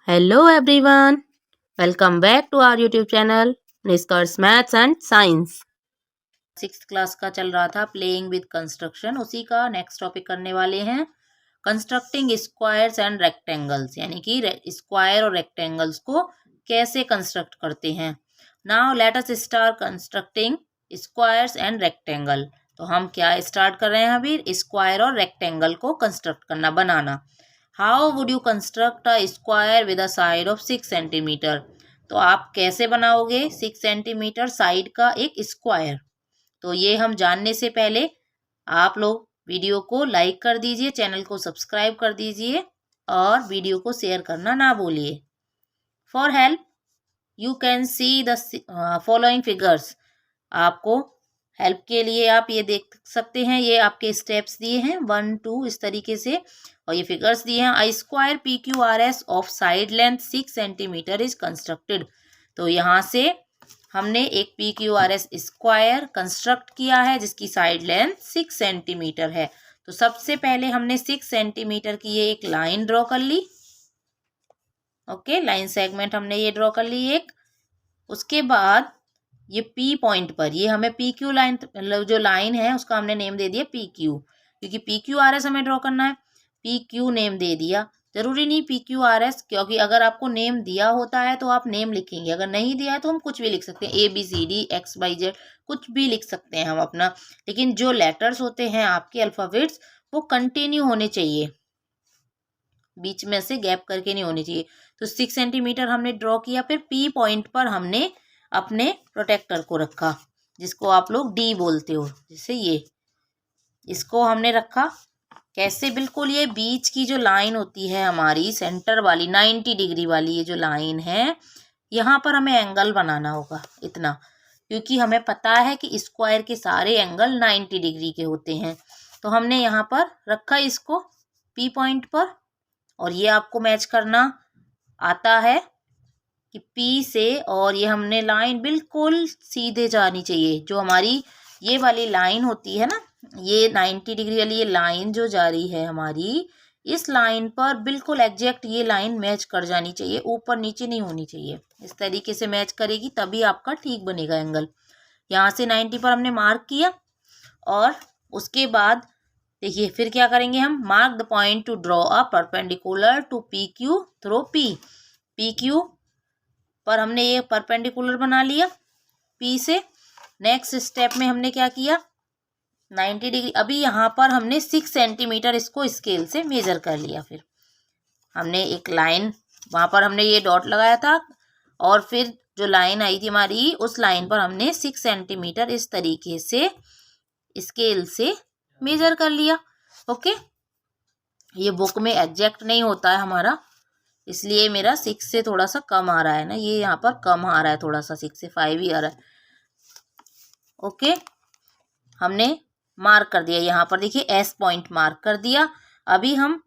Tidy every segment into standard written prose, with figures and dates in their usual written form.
Hello everyone, welcome back to our YouTube channel निष्कर्ष maths and science. Six class का चल रहा था प्लेइंग विद कंस्ट्रक्शन, उसी का नेक्स्ट टॉपिक करने वाले हैं कंस्ट्रक्टिंग स्क्वायर्स एंड रेक्टेंगल्स, यानी कि स्क्वायर और रेक्टेंगल्स को कैसे कंस्ट्रक्ट करते हैं। Now let us start constructing squares and rectangle. तो हम क्या स्टार्ट कर रहे हैं अभी, स्क्वायर और रेक्टेंगल को कंस्ट्रक्ट करना, बनाना। How would you construct a square with a side of 6 centimetre. तो आप कैसे बनाओगे 6 सेंटीमीटर साइड का एक स्क्वायर। तो ये हम जानने से पहले आप लोग वीडियो को लाइक कर दीजिए, चैनल को सब्सक्राइब कर दीजिए और वीडियो को शेयर करना ना भूलिए। For help you can see the following figures. आपको हेल्प के लिए आप ये देख सकते हैं, ये आपके स्टेप्स दिए हैं 1 2 इस तरीके से, और ये फिगर्स दिए हैं। I square P Q R S of side length 6 centimetre is constructed. तो यहाँ से हमने एक P Q R S square construct किया है जिसकी साइड लेंथ 6 सेंटीमीटर है। तो सबसे पहले हमने 6 सेंटीमीटर की ये एक लाइन ड्रॉ कर ली। ओके, लाइन सेगमेंट हमने ये ड्रॉ कर ली एक। उसके बाद ये पी पॉइंट पर ये हमें पी क्यू लाइन, जो लाइन है उसका हमने नेम दे दिया पी क्यू, क्योंकि पी क्यू आर एस हमें ड्रॉ करना है। पी क्यू नेम दे दिया, जरूरी नहीं पी क्यू आर एस, क्योंकि अगर आपको नेम दिया होता है तो आप नेम लिखेंगे, अगर नहीं दिया है तो हम कुछ भी लिख सकते हैं, A B C D X Y Z कुछ भी लिख सकते हैं हम अपना। लेकिन जो लेटर्स होते हैं आपके अल्फाबेट्स वो कंटिन्यू होने चाहिए, बीच में से गैप करके नहीं होनी चाहिए। तो 6 सेंटीमीटर हमने ड्रॉ किया, फिर पी पॉइंट पर हमने अपने प्रोटेक्टर को रखा जिसको आप लोग डी बोलते हो, जैसे ये इसको हमने रखा। कैसे, बिल्कुल ये बीच की जो लाइन होती है हमारी सेंटर वाली 90 डिग्री वाली ये जो लाइन है, यहाँ पर हमें एंगल बनाना होगा इतना, क्योंकि हमें पता है कि स्क्वायर के सारे एंगल 90 डिग्री के होते हैं। तो हमने यहाँ पर रखा इसको पी पॉइंट पर, और ये आपको मैच करना आता है कि पी से, और ये हमने लाइन बिल्कुल सीधे जानी चाहिए। जो हमारी ये वाली लाइन होती है ना, ये 90 डिग्री वाली ये लाइन जो जा रही है हमारी, इस लाइन पर बिल्कुल एग्जैक्ट ये लाइन मैच कर जानी चाहिए, ऊपर नीचे नहीं होनी चाहिए। इस तरीके से मैच करेगी तभी आपका ठीक बनेगा एंगल। यहाँ से 90 पर हमने मार्क किया, और उसके बाद देखिए फिर क्या करेंगे हम, mark the point to draw a perpendicular to P Q through P. P Q पर हमने ये परपेंडिकुलर बना लिया पी से। नेक्स्ट स्टेप में हमने क्या किया, 90 डिग्री, अभी यहाँ पर हमने 6 सेंटीमीटर इसको स्केल से मेजर कर लिया। फिर हमने एक लाइन वहाँ पर हमने ये डॉट लगाया था, और फिर जो लाइन आई थी हमारी उस लाइन पर हमने 6 सेंटीमीटर इस तरीके से स्केल से मेजर कर लिया। ओके, ये बुक में एग्जैक्ट नहीं होता है हमारा, इसलिए मेरा 6 से थोड़ा सा कम आ रहा है ना, ये यहाँ पर कम आ रहा है थोड़ा सा, 6 से 5 ही आ रहा है। ओके, हमने मार्क कर दिया यहाँ पर, देखिए एस पॉइंट मार्क कर दिया। अभी हम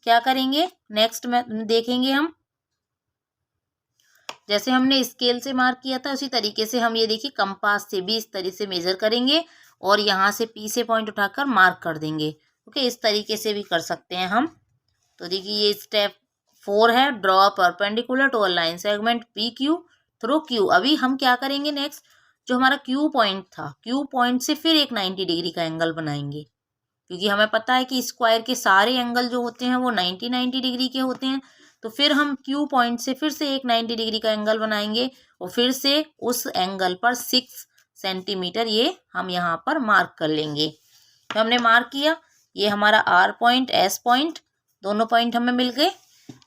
क्या करेंगे, नेक्स्ट में देखेंगे हम, जैसे हमने स्केल से मार्क किया था उसी तरीके से हम ये देखिए कंपास से भी इस तरीके से मेजर करेंगे, और यहाँ से पी से पॉइंट उठाकर मार्क कर देंगे। ओके, इस तरीके से भी कर सकते हैं हम। तो देखिए ये स्टेप 4 है, draw perpendicular to a line segment P Q through Q. अभी हम क्या करेंगे नेक्स्ट, जो हमारा क्यू पॉइंट था, क्यू पॉइंट से फिर एक 90 डिग्री का एंगल बनाएंगे, क्योंकि हमें पता है कि स्क्वायर के सारे एंगल जो होते हैं वो 90 डिग्री के होते हैं। तो फिर हम क्यू पॉइंट से फिर से एक 90 डिग्री का एंगल बनाएंगे, और फिर से उस एंगल पर 6 सेंटीमीटर ये हम यहाँ पर मार्क कर लेंगे। तो हमने मार्क किया, ये हमारा आर पॉइंट एस पॉइंट दोनों पॉइंट हमें मिल गए।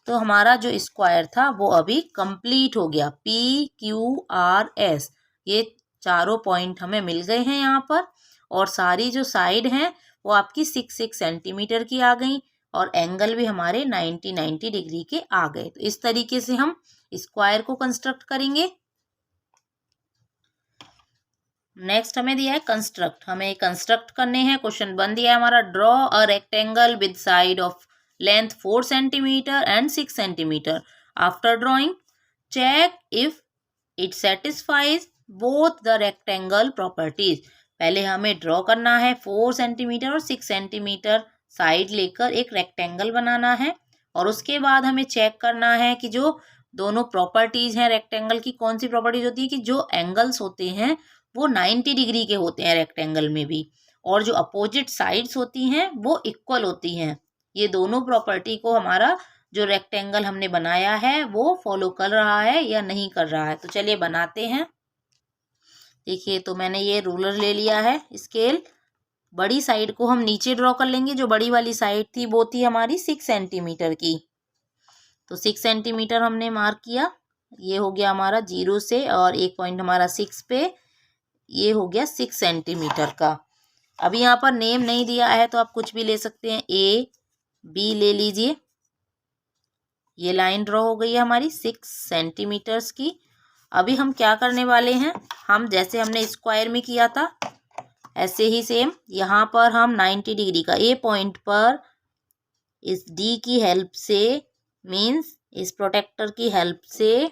तो हमारा जो स्क्वायर था वो अभी कंप्लीट हो गया, पी क्यू आर एस, ये चारों पॉइंट हमें मिल गए हैं यहाँ पर, और सारी जो साइड हैं वो आपकी 6 सेंटीमीटर की आ गई, और एंगल भी हमारे 90 डिग्री के आ गए। तो इस तरीके से हम स्क्वायर को कंस्ट्रक्ट करेंगे। नेक्स्ट हमें दिया है कंस्ट्रक्ट, हमें कंस्ट्रक्ट करने हैं। क्वेश्चन 1 दिया है हमारा, draw a rectangle with side of length 4 centimetre and 6 centimetre. After drawing check if it satisfies both the rectangle properties. पहले हमें ड्रॉ करना है 4 सेंटीमीटर और 6 सेंटीमीटर साइड लेकर एक रेक्टेंगल बनाना है, और उसके बाद हमें चेक करना है कि जो दोनों प्रॉपर्टीज हैं रेक्टेंगल की, कौन सी प्रॉपर्टीज होती है कि जो एंगल्स होते हैं वो 90 डिग्री के होते हैं रेक्टेंगल में भी, और जो अपोजिट साइड्स होती हैं वो इक्वल होती हैं। ये दोनों प्रॉपर्टी को हमारा जो रेक्टेंगल हमने बनाया है वो फॉलो कर रहा है या नहीं कर रहा है। तो चलिए बनाते हैं। देखिए, तो मैंने ये रूलर ले लिया है, स्केल। बड़ी साइड को हम नीचे ड्रॉ कर लेंगे। जो बड़ी वाली साइड थी वो थी हमारी 6 सेंटीमीटर की, तो 6 सेंटीमीटर हमने मार्क किया। ये हो गया हमारा 0 से, और एक पॉइंट हमारा 6 पे, ये हो गया 6 सेंटीमीटर का। अभी यहाँ पर नेम नहीं दिया है तो आप कुछ भी ले सकते हैं, A B ले लीजिए। ये लाइन ड्रॉ हो गई है हमारी 6 सेंटीमीटर्स की। अभी हम क्या करने वाले हैं, हम जैसे हमने स्क्वायर में किया था ऐसे ही सेम यहाँ पर हम 90 डिग्री का ए पॉइंट पर इस डी की हेल्प से, मीन्स इस प्रोटेक्टर की हेल्प से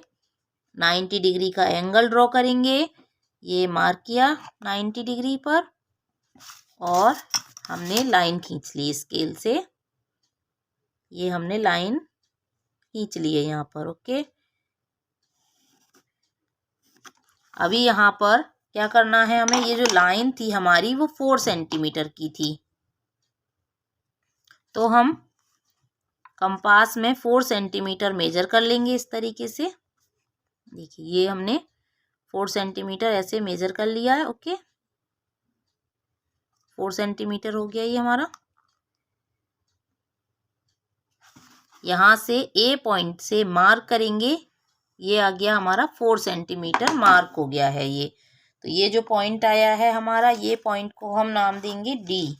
90 डिग्री का एंगल ड्रॉ करेंगे। ये मार्क किया 90 डिग्री पर, और हमने लाइन खींच ली स्केल से। ये हमने लाइन खींच ली है यहाँ पर। ओके, अभी यहाँ पर क्या करना है हमें, ये जो लाइन थी हमारी वो 4 सेंटीमीटर की थी, तो हम कंपास में 4 सेंटीमीटर मेजर कर लेंगे इस तरीके से। देखिए, ये हमने 4 सेंटीमीटर ऐसे मेजर कर लिया है। ओके, 4 सेंटीमीटर हो गया ये हमारा। यहाँ से ए पॉइंट से मार्क करेंगे, ये आ गया हमारा 4 सेंटीमीटर मार्क हो गया है ये। तो ये जो पॉइंट आया है हमारा, ये पॉइंट को हम नाम देंगे डी।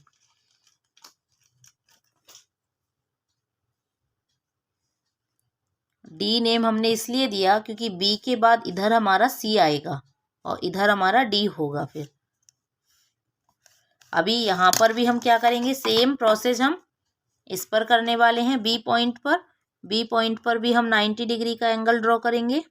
डी नेम हमने इसलिए दिया क्योंकि बी के बाद इधर हमारा सी आएगा और इधर हमारा डी होगा फिर। अभी यहाँ पर भी हम क्या करेंगे, सेम प्रोसेस हम इस पर करने वाले हैं। बी पॉइंट पर, बी पॉइंट पर भी हम 90 डिग्री का एंगल ड्रॉ करेंगे।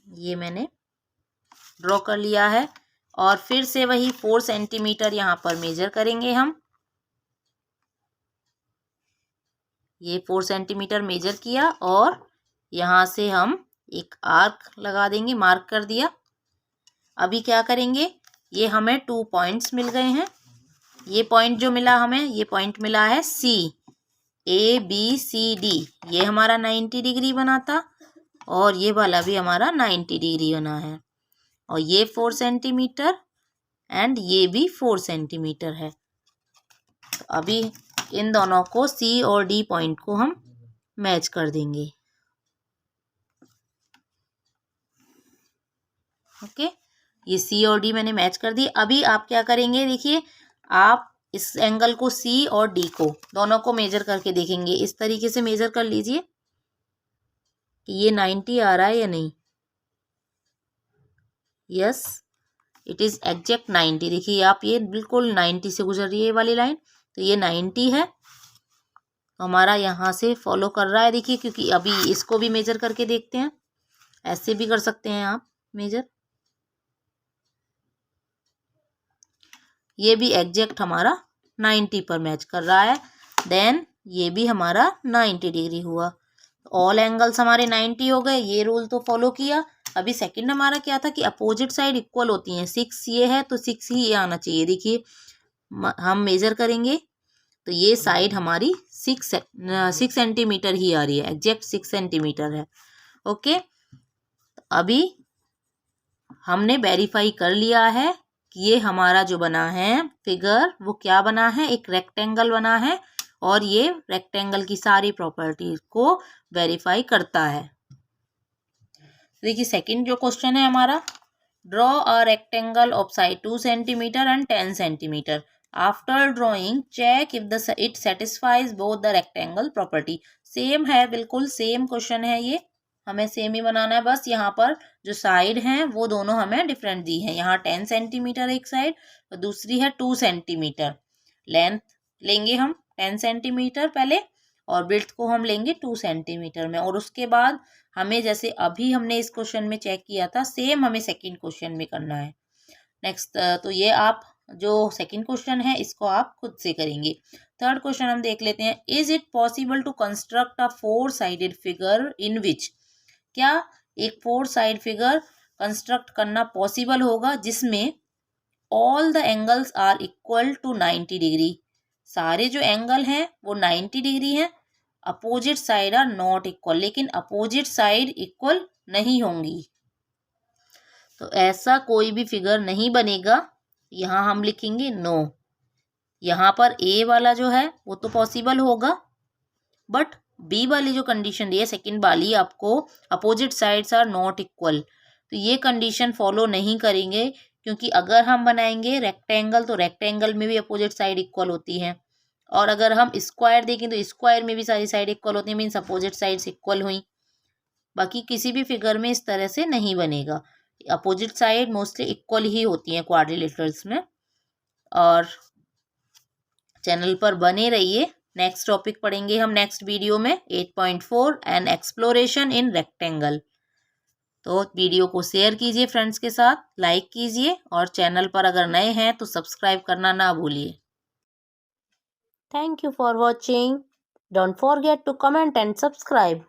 ये मैंने ड्रॉ कर लिया है, और फिर से वही 4 सेंटीमीटर यहाँ पर मेजर करेंगे हम। ये 4 सेंटीमीटर मेजर किया, और यहाँ से हम एक आर्क लगा देंगे, मार्क कर दिया। अभी क्या करेंगे, ये हमें 2 पॉइंट्स मिल गए हैं। ये पॉइंट जो मिला हमें, ये पॉइंट मिला है सी, ABCD, ये हमारा 90 डिग्री बना था, और ये वाला भी हमारा 90 डिग्री बना है, और ये 4 सेंटीमीटर एंड ये भी 4 सेंटीमीटर है। तो अभी इन दोनों को, सी और डी पॉइंट को हम मैच कर देंगे। ओके, ये सी और डी मैंने मैच कर दी। अभी आप क्या करेंगे, देखिए, आप इस एंगल को सी और डी को दोनों को मेजर करके देखेंगे। इस तरीके से मेजर कर लीजिए कि ये 90 आ रहा है या नहीं। Yes, it is exact 90। देखिए आप, ये बिल्कुल 90 से गुजर रही है ये वाली लाइन, तो ये 90 है, तो हमारा यहाँ से फॉलो कर रहा है। देखिए, क्योंकि अभी इसको भी मेजर करके देखते हैं, ऐसे भी कर सकते हैं आप मेजर। ये भी एग्जैक्ट हमारा 90 पर मैच कर रहा है। देन ये भी हमारा 90 डिग्री हुआ। ऑल एंगल्स हमारे 90 हो गए, ये रूल तो फॉलो किया। अभी सेकंड हमारा क्या था कि अपोजिट साइड इक्वल होती हैं। 6 ये है तो 6 ही ये आना चाहिए। देखिए, हम मेजर करेंगे तो ये साइड हमारी 6 सेंटीमीटर ही आ रही है, एग्जैक्ट 6 सेंटीमीटर है। ओके, अभी हमने वेरीफाई कर लिया है कि ये हमारा जो बना है फिगर, वो क्या बना है, एक रेक्टेंगल बना है, और ये रेक्टेंगल की सारी प्रॉपर्टीज को वेरीफाई करता है। देखिए, सेकंड जो क्वेश्चन है हमारा, draw a rectangle of side 2 centimetre and 10 centimetre. After drawing check if it satisfies both the rectangle property. Same है, बिल्कुल सेम क्वेश्चन है ये, हमें सेम ही बनाना है। बस यहाँ पर जो साइड हैं वो दोनों हमें डिफरेंट दी है। यहाँ 10 सेंटीमीटर एक साइड और दूसरी है 2 सेंटीमीटर। लेंथ लेंगे हम 10 सेंटीमीटर पहले, और ब्रेड्थ को हम लेंगे 2 सेंटीमीटर में। और उसके बाद हमें जैसे अभी हमने इस क्वेश्चन में चेक किया था सेम हमें सेकंड क्वेश्चन में करना है। नेक्स्ट तो ये आप जो सेकंड क्वेश्चन है इसको आप खुद से करेंगे। थर्ड क्वेश्चन हम देख लेते हैं। Is it possible to construct a 4 sided figure in which, क्या एक 4 साइड फिगर कंस्ट्रक्ट करना पॉसिबल होगा जिसमें all the angles are equal to 90 degree, सारे जो एंगल हैं वो 90 डिग्री हैं, opposite side are not equal, लेकिन अपोजिट साइड इक्वल नहीं होंगी। तो ऐसा कोई भी फिगर नहीं बनेगा, यहाँ हम लिखेंगे नो। यहाँ पर ए वाला जो है वो तो पॉसिबल होगा, बट बी वाली जो कंडीशन दी है सेकंड वाली आपको, opposite sides are not equal, तो ये कंडीशन फॉलो नहीं करेंगे, क्योंकि अगर हम बनाएंगे रेक्टेंगल तो रेक्टेंगल में भी अपोजिट साइड इक्वल होती है, और अगर हम स्क्वायर देखें तो स्क्वायर में भी सारी साइड इक्वल होती है, मीन्स अपोजिट साइड्स इक्वल हुई। बाकी किसी भी फिगर में इस तरह से नहीं बनेगा, अपोजिट साइड मोस्टली इक्वल ही होती हैं क्वाड्रिलेटरल्स में। और चैनल पर बने रहिए, नेक्स्ट टॉपिक पढ़ेंगे हम नेक्स्ट वीडियो में 8.4 एंड एक्सप्लोरेशन इन रेक्टेंगल। तो वीडियो को शेयर कीजिए फ्रेंड्स के साथ, लाइक कीजिए, और चैनल पर अगर नए हैं तो सब्सक्राइब करना ना भूलिए। Thank you for watching. Don't forget to comment and subscribe.